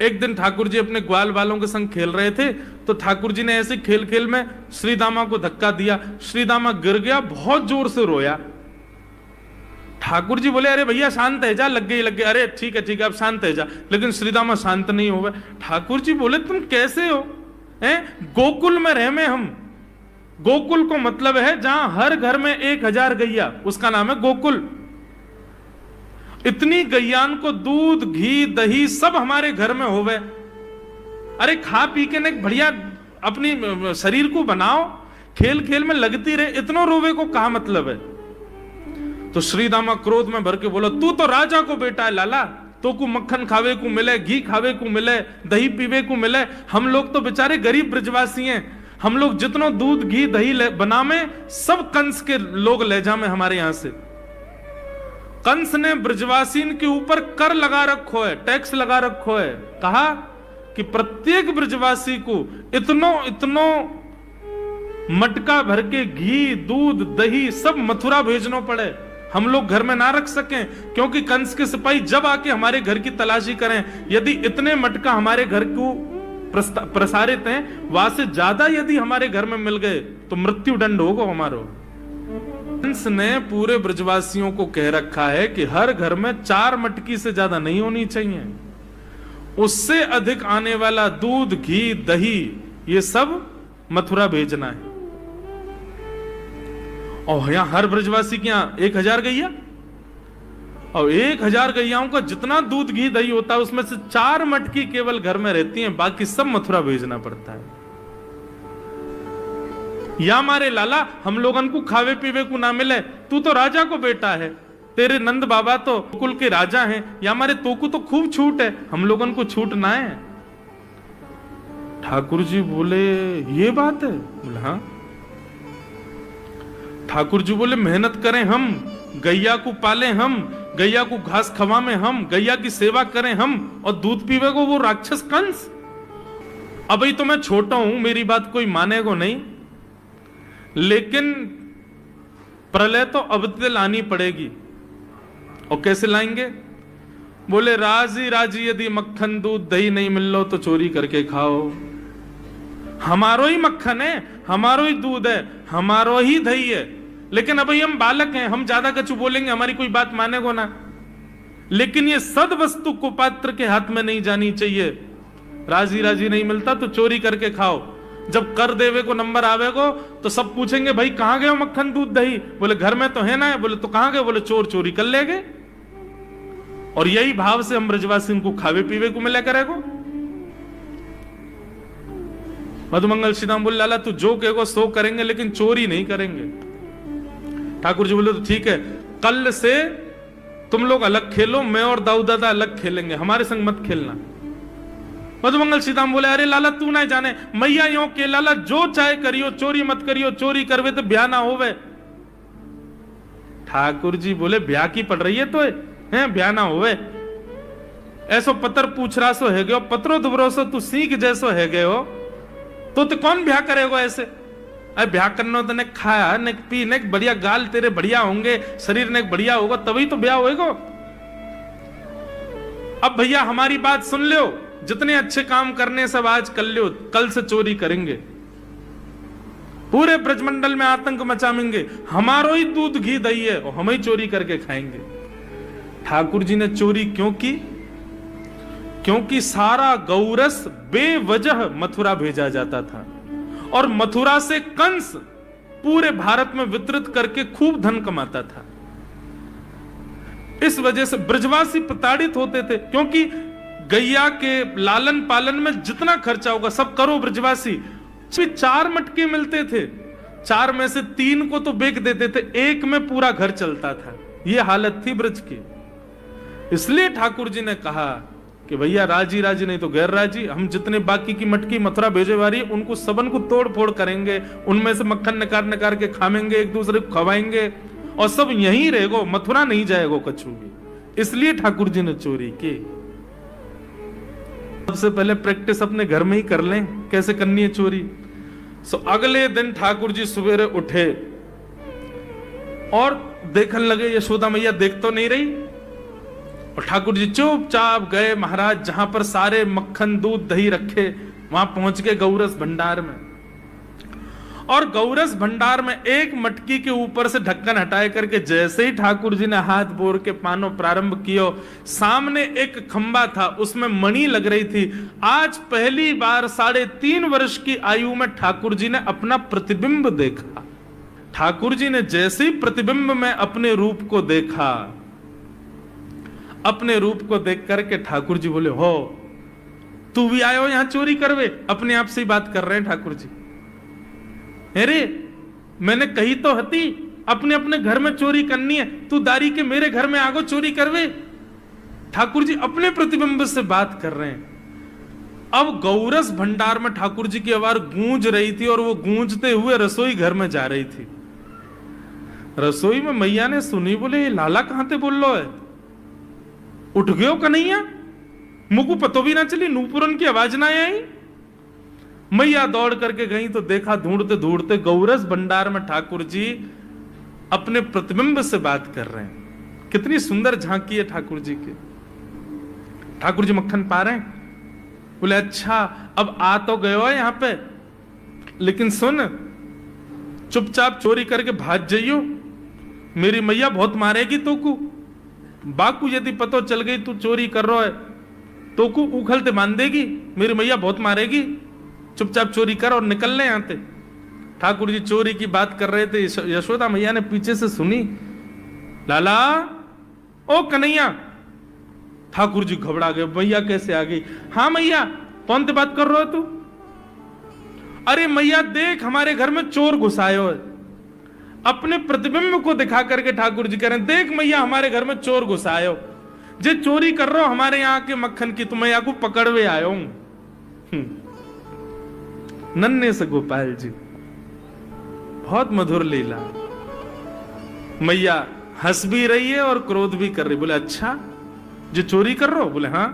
एक दिन ठाकुर जी अपने ग्वाल वालों के संग खेल रहे थे, तो ठाकुर जी ने ऐसे खेल खेल में श्री दामा को धक्का दिया। श्री दामा गिर गया, बहुत जोर से रोया। ठाकुर जी बोले, अरे भैया शांत है जा, लग गई। अरे ठीक है अब शांत है जा। लेकिन श्री दामा शांत नहीं हुए। ठाकुर जी बोले, तुम कैसे हो? गोकुल में रह में हम। गोकुल को मतलब है जहां हर घर में 1000 गैया, उसका नाम है गोकुल। इतनी गैयान को दूध घी दही सब हमारे घर में होवे। अरे खा पी के ने बढ़िया अपनी शरीर को बनाओ, खेल खेल में लगती रहे, इतनो रोवे को कहा मतलब है? तो श्री दामा क्रोध में भर के बोला, तू तो राजा को बेटा है लाला, तो को मक्खन खावे को मिले, घी खावे को मिले, दही पीवे को मिले। हम लोग तो बेचारे गरीब ब्रजवासी हैं। हम लोग जितनो दूध घी दही बनावे सब कंस के लोग ले जामे हमारे यहां से। कंस ने ब्रजवासीन के ऊपर कर लगा रखो है, टैक्स लगा रखो है। कहा कि प्रत्येक ब्रजवासी को इतनो मटका भर के घी दूध दही सब मथुरा भेजनो पड़े। हम लोग घर में ना रख सकें, क्योंकि कंस के सिपाही जब आके हमारे घर की तलाशी करें, यदि इतने मटका हमारे घर को प्रसारित हैं, वहां से ज्यादा यदि हमारे घर में मिल गए तो मृत्यु दंड होगा हमारो। कंस ने पूरे ब्रजवासियों को कह रखा है कि हर घर में 4 मटकी से ज्यादा नहीं होनी चाहिए। उससे अधिक आने वाला दूध घी दही ये सब मथुरा भेजना है। और यहां हर ब्रजवासी के यहां 1000 गैया, और 1000 गैयाओं का जितना दूध घी दही होता है उसमें से 4 मटकी केवल घर में रहती हैं, बाकी सब मथुरा भेजना पड़ता है। या मारे लाला हम लोगन को खावे पीवे को ना मिले, तू तो राजा को बेटा है, तेरे नंद बाबा तो कुल के राजा हैं, या मारे तो को तो खूब छूट है, हम लोगन को छूट ना है। ठाकुर जी बोले, ये बात है? बोले हाँ। ठाकुर जी बोले, मेहनत करें हम, गैया को पाले हम, गैया को घास खवाएं हम, गैया की सेवा करें हम, और दूध पीवे को वो राक्षस कंस। अभी तो मैं छोटा हूं, मेरी बात कोई मानेगो नहीं, लेकिन प्रलय तो अब तक लानी पड़ेगी। और कैसे लाएंगे? बोले, राजी राजी यदि मक्खन दूध दही नहीं मिल लो तो चोरी करके खाओ। हमारो ही मक्खन है, हमारो ही दूध है, हमारो ही दही है, लेकिन अभी हम बालक हैं, हम ज्यादा कछु बोलेंगे हमारी कोई बात मानेगो ना। लेकिन ये सद वस्तु कुपात्र के हाथ में नहीं जानी चाहिए। राजी राजी नहीं मिलता तो चोरी करके खाओ। जब कर देवे को नंबर आवेगो तो सब पूछेंगे, भाई कहां गए हो मक्खन दूध दही? बोले घर में तो है ना। बोले तो कहां गए? बोले चोर चोरी कर ले गए। और यही भाव से हम ब्रजवासी को खावे पीवे को मिला करेगो। मधुमंगल श्रीदाम बोले, लाला तू जो कहेगो सो करेंगे, लेकिन चोरी नहीं करेंगे। ठाकुर जी बोले, तो ठीक है, कल से तुम लोग अलग खेलो, मैं और दाऊ दादा अलग खेलेंगे, हमारे संग मत खेलना। मधुमंगल सीताम बोले, अरे लाला तू ना जाने, मैया यो के लाला जो चाहे करियो, चोरी मत करियो, चोरी करवे तो ब्याह ना होवे। ठाकुर जी बोले, ब्याह की पड़ रही है तो है, ब्याह ना होवे। ऐसो पत्र पूछ रहा सो है गयो, पत्रो दुबरो सो तू सीख जैसो है गयो, तो कौन ब्याह करेगो ऐसे? अरे ब्याह करना तो ने खाया ने पी ने बढ़िया, गाल तेरे बढ़िया होंगे, शरीर ने बढ़िया होगा, तभी तो ब्याह होएगा। अब भैया हमारी बात सुन लो, जितने अच्छे काम करने सब आज कर लो, कल से चोरी करेंगे, पूरे ब्रजमंडल में आतंक मचाएंगे, हमारो ही दूध घी दही है और हम ही चोरी करके खाएंगे। ठाकुर जी ने चोरी क्यों की? क्योंकि सारा गौरस बेवजह मथुरा भेजा जाता था और मथुरा से कंस पूरे भारत में वितरित करके खूब धन कमाता था। इस वजह से ब्रजवासी प्रताड़ित होते थे, क्योंकि गैया के लालन पालन में जितना खर्चा होगा सब करो ब्रजवासी। 4 मटके मिलते थे, 4 में से 3 को तो बेच देते थे, 1 में पूरा घर चलता था। यह हालत थी ब्रज की। इसलिए ठाकुर जी ने कहा कि भैया राजी राजी नहीं तो गैर राजी, हम जितने बाकी की मटकी मथुरा भेजे वाली उनको सबन को तोड़ फोड़ करेंगे, उनमें से मक्खन निकाल निकाल के खाएंगे, एक दूसरे को खवाएंगे और सब यहीं रहेगो, मथुरा नहीं जाएगो कछु भी। इसलिए ठाकुर जी ने चोरी की। सबसे पहले प्रैक्टिस अपने घर में ही कर लें कैसे करनी है चोरी। सो अगले दिन ठाकुर जी सवेरे उठे और देखने लगे, यशोदा मैया देख तो नहीं रही, और ठाकुर जी चुपचाप गए महाराज जहां पर सारे मक्खन दूध दही रखे, वहां पहुंच गए गौरस भंडार में। और गौरस भंडार में एक मटकी के ऊपर से ढक्कन हटाए करके जैसे ही ठाकुर जी ने हाथ बोर के पानो प्रारंभ किया, सामने एक खंबा था, उसमें मणि लग रही थी। आज पहली बार 3.5 वर्ष की आयु में ठाकुर जी ने अपना प्रतिबिंब देखा। ठाकुर जी ने जैसे ही प्रतिबिंब में अपने रूप को देखा, अपने रूप को देख करके ठाकुर जी बोले, हो तू भी आयो यहां चोरी करवे? अपने आप से ही बात कर रहे हैं ठाकुर जी। अरे मैंने कही तो हती अपने अपने घर में चोरी करनी है, तू दारी के मेरे घर में आगो चोरी करवे? ठाकुर जी अपने प्रतिबिंब से बात कर रहे हैं। अब गौरस भंडार में ठाकुर जी की आवाज गूंज रही थी और वो गूंजते हुए रसोई घर में जा रही थी। रसोई में मैया ने सुनी, बोले ये लाला कहां ते बोल लो है? उठ गयो कन्हैया? मुझको पतो भी ना चली, नूपुरन की आवाज ना आई। मैया दौड़ करके गई तो देखा ढूंढते ढूंढते गौरस भंडार में ठाकुर जी अपने प्रतिबिंब से बात कर रहे हैं। कितनी सुंदर झांकी है ठाकुर जी की। ठाकुर जी मक्खन पा रहे हैं। बोले अच्छा अब आ तो गए हो यहां पे, लेकिन सुन चुपचाप चोरी करके भाग जाइयो, मेरी मैया बहुत मारेगी तो को। बाकू यदि पतो चल गई तू चोरी कर रहा है तो को उखलते मान देगी, मेरी मैया बहुत मारेगी। चुपचाप चोरी कर और निकलने यहां से। ठाकुर जी चोरी की बात कर रहे थे, यशोदा मैया ने पीछे से सुनी, लाला ओ कन्हैया। ठाकुर जी घबरा गए, मैया कैसे आ गई? हाँ मैया, कौन से बात कर रहे हो तू? अरे मैया देख हमारे घर में चोर घुसायो है। अपने प्रतिबिंब को दिखा करके ठाकुर जी कह रहे हैं, देख मैया हमारे घर में चोर घुसायो, जे चोरी कर रहे हो हमारे यहाँ के मक्खन की, तो मैं आपको पकड़वे आयो हूं। नन्हे से गोपाल जी, बहुत मधुर लीला। मैया हंस भी रही है और क्रोध भी कर रही। बोले अच्छा जो चोरी कर रहे हो? बोले हाँ।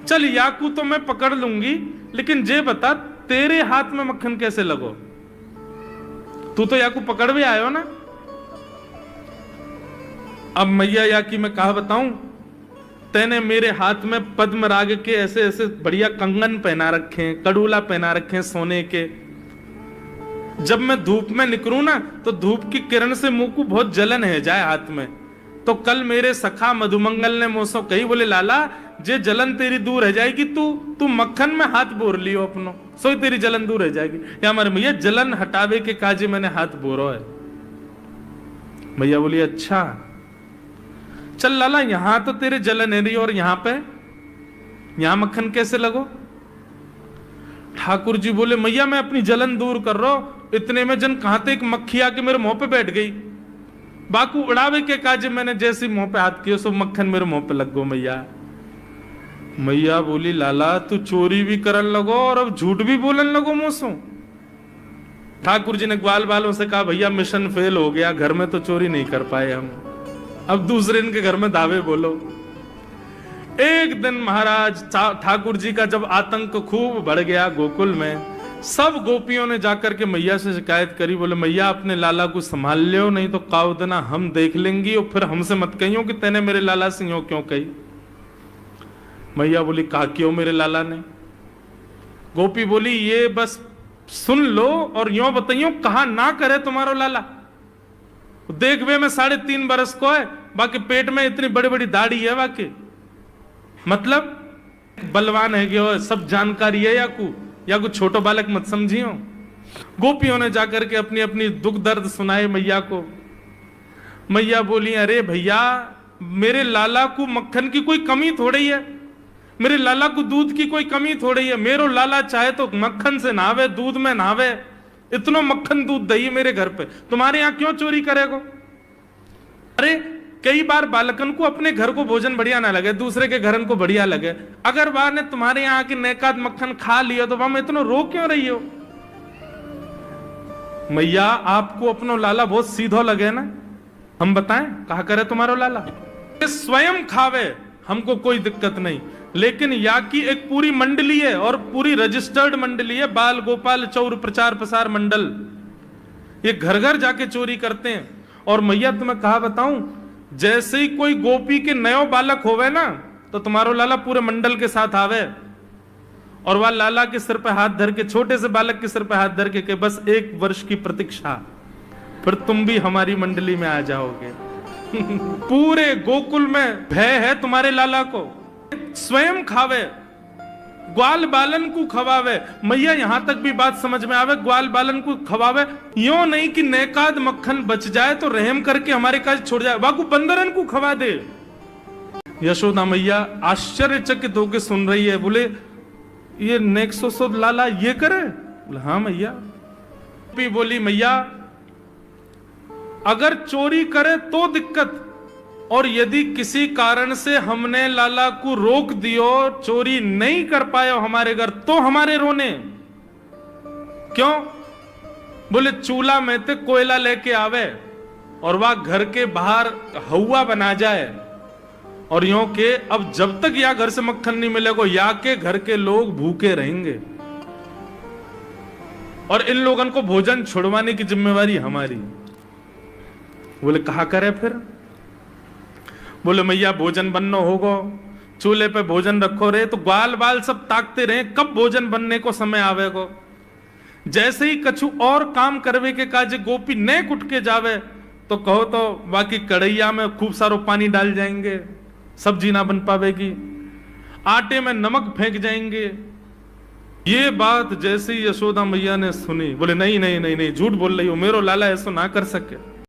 चल याकू तो मैं पकड़ लूंगी, लेकिन जे बता तेरे हाथ में मक्खन कैसे लगो? तू तो याकू पकड़वे आयो ना। अब मैया याकी मैं कहा बताऊं, तेने मेरे हाथ में पद्मराग के ऐसे ऐसे बढ़िया कंगन पहना रखे हैं, कड़ूला पहना रखे हैं सोने के। जब मैं धूप में निकलूं ना तो धूप की किरण से मुंह को बहुत जलन है जाए हाथ में। तो कल मेरे सखा मधुमंगल ने मुझसे कही, बोले लाला जे जलन तेरी दूर रह जाएगी, तू मक्खन में हाथ बोर लियो अपनो, सो तेरी जलन दूर रह जाएगी। या हमारे मैया जलन हटावे के काजे मैंने हाथ बोरो है। मैया बोली अच्छा चल लाला, यहां तो तेरे जलन है रही और यहां मक्खन कैसे लगो? ठाकुर जी बोले मैया मैं अपनी जलन दूर कर रहा हूं। इतने में जन कहां एक मक्खी आके मेरे मुंह पे बैठ गई। बाकू उड़ावे के काजे मैंने जैसे मुंह पे हाथ किया, सो मक्खन मेरे मुंह पे लग गो। मैया बोली लाला तू चोरी भी करन लगो और अब झूठ भी बोलन लगो मुझसे। ठाकुर जी ने ग्वाल बालों से कहा, भैया मिशन फेल हो गया, घर में तो चोरी नहीं कर पाए हम, अब दूसरे इनके घर में दावे बोलो। एक दिन महाराज ठाकुर जी का जब आतंक खूब बढ़ गया गोकुल में, सब गोपियों ने जाकर के मैया से शिकायत करी। बोले मैया अपने लाला को संभाल लियो, नहीं तो काउदना हम देख लेंगी और फिर हमसे मत कहियो कि तेने मेरे लाला से यूं क्यों कही। मैया बोली कहा क्यों मेरे लाला ने? गोपी बोली ये बस सुन लो और यूं बताइयो कहा ना करे तुम्हारो लाला। देख वे में 3.5 बरस को है, बाकी पेट में इतनी बड़ी बड़ी दाढ़ी है, बाकी मतलब बलवान है कि सब जानकारी है या कुछ छोटो बालक मत समझियो। गोपियों ने जाकर के अपनी अपनी दुख दर्द सुनाए मैया को। मैया बोली अरे भैया मेरे लाला को मक्खन की कोई कमी थोड़ी है, मेरे लाला को दूध की कोई कमी थोड़ी है। मेरो लाला चाहे तो मक्खन से नहावे, दूध में नहावे, इतना मक्खन दूध दही मेरे घर पे, तुम्हारे यहां क्यों चोरी करेगो? अरे कई बार बालकन को अपने घर को भोजन बढ़िया ना लगे, दूसरे के घर को बढ़िया लगे, अगर बार ने तुम्हारे यहाँ की नेकात मक्खन खा लिया तो वहां में इतना रो क्यों रही हो? मैया आपको अपनो लाला बहुत सीधो लगे ना, हम बताएं कहा करे तुम्हारो लाला? स्वयं खावे हमको कोई दिक्कत नहीं, लेकिन या की एक पूरी मंडली है और पूरी रजिस्टर्ड मंडली है, बाल गोपाल चौर प्रचार प्रसार मंडल, ये घर घर जाके चोरी करते हैं। और मैया तुम्हें कहा बताऊं, जैसे ही कोई गोपी के नयो बालक होवे ना, तो तुम्हारो लाला पूरे मंडल के साथ आवे और वह लाला के सिर पे हाथ धर के, छोटे से बालक के सिर पे हाथ धर के बस 1 वर्ष की प्रतीक्षा, फिर तुम भी हमारी मंडली में आ जाओगे। पूरे गोकुल में भय है तुम्हारे लाला को। स्वयं खावे, ग्वाल बालन को खवावे। मैया यहां तक भी बात समझ में आवे, ग्वाल बालन को खवावे, यो नहीं कि नेकाद मक्खन बच जाए तो रहम करके हमारे काज छोड़ जाए, वाकू बंदरन को खवा दे। यशोदा मैया आश्चर्यचकित होकर सुन रही है। बोले ये नेक्सो लाला ये करे? बोले हाँ मैया। बोली मैया अगर चोरी करे तो दिक्कत, और यदि किसी कारण से हमने लाला को रोक दियो, चोरी नहीं कर पाए हमारे घर, तो हमारे रोने क्यों? बोले चूल्हा में ते कोयला लेके आवे और वह घर के बाहर हवा बना जाए, और यूं के अब जब तक या घर से मक्खन नहीं मिलेगा या के घर के लोग भूखे रहेंगे, और इन लोगों को भोजन छुड़वाने की जिम्मेवारी हमारी। बोले कहा करे फिर? बोले मैया भोजन बनना होगा, चूल्हे पे भोजन रखो रे, तो ग्वाल बाल सब ताकते रहे कब भोजन बनने को समय आवेगो। जैसे ही कछु और काम करवे के काजे गोपी नेक उठ के जावे, तो कहो तो बाकी कढ़ैया में खूब सारो पानी डाल जाएंगे, सब्जी ना बन पावेगी, आटे में नमक फेंक जाएंगे। ये बात जैसे ही यशोदा मैया ने सुनी, बोले नहीं नहीं नहीं नहीं, झूठ बोल रही हो, मेरो लाला ऐसा ना कर सके।